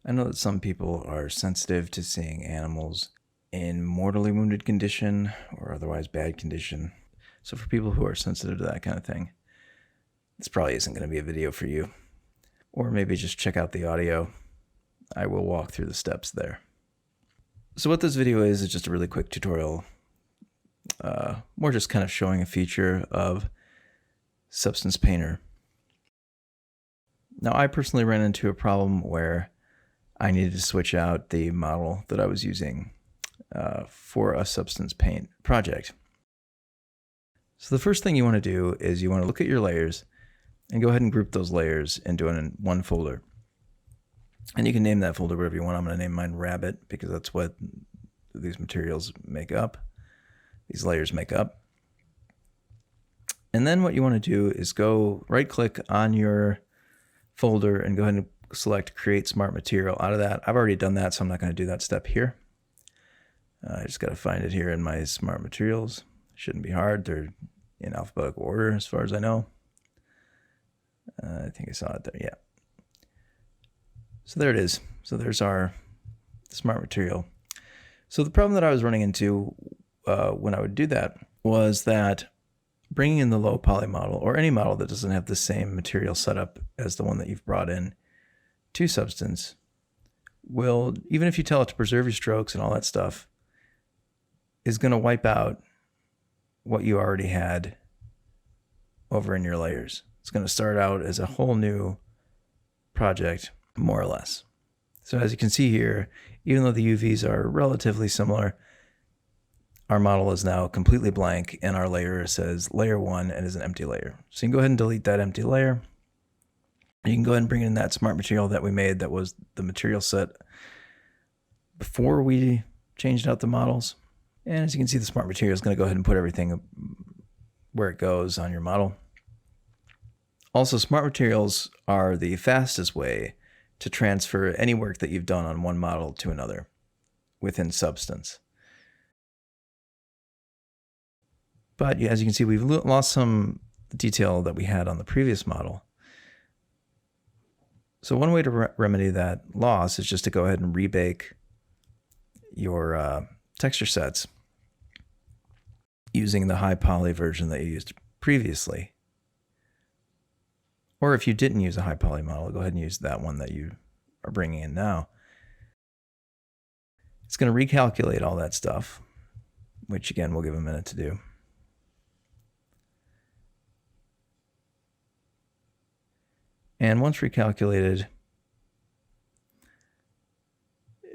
I know that some people are sensitive to seeing animals in mortally wounded condition or otherwise bad condition. So for people who are sensitive to that kind of thing, this probably isn't going to be a video for you. Or maybe just check out the audio. I will walk through the steps there. So what this video is just a really quick tutorial, more just kind of showing a feature of Substance Painter. Now, I personally ran into a problem where I needed to switch out the model that I was using for a Substance Paint project. So the first thing you want to do is you want to look at your layers and go ahead and group those layers into one folder. And you can name that folder whatever you want. I'm going to name mine Rabbit because that's what these materials make up. These layers make up. And then what you want to do is go right click on your folder and go ahead and select Create Smart Material. Out of that, I've already done that, so I'm not going to do that step here. I just got to find it here in my Smart Materials. Shouldn't be hard. They're in alphabetical order as far as I know. I think I saw it there. Yeah. So there it is. So there's our Smart Material. So the problem that I was running into when I would do that was that bringing in the low poly model or any model that doesn't have the same material setup as the one that you've brought in to Substance will, even if you tell it to preserve your strokes and all that stuff, is going to wipe out what you already had over in your layers. It's going to start out as a whole new project, more or less. So as you can see here, even though the UVs are relatively similar, our model is now completely blank and our layer says layer 1 and is an empty layer. So you can go ahead and delete that empty layer. You can go ahead and bring in that Smart Material that we made that was the material set before we changed out the models. And as you can see, the Smart Material is going to go ahead and put everything where it goes on your model. Also, Smart Materials are the fastest way to transfer any work that you've done on one model to another within Substance. But as you can see, we've lost some detail that we had on the previous model. So one way to remedy that loss is just to go ahead and rebake your texture sets using the high poly version that you used previously. Or if you didn't use a high poly model, go ahead and use that one that you are bringing in now. It's going to recalculate all that stuff, which again, we'll give a minute to do. And once recalculated,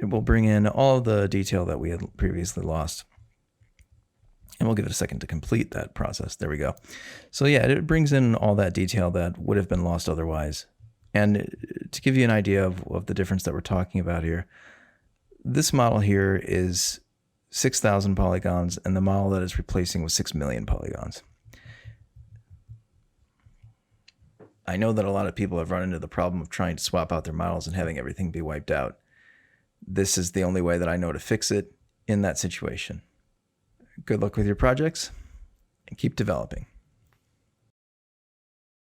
it will bring in all the detail that we had previously lost. And we'll give it a second to complete that process. There we go. So yeah, it brings in all that detail that would have been lost otherwise. And to give you an idea of the difference that we're talking about here, this model here is 6,000 polygons, and the model that it's replacing was 6 million polygons. I know that a lot of people have run into the problem of trying to swap out their models and having everything be wiped out. This is the only way that I know to fix it in that situation. Good luck with your projects and keep developing.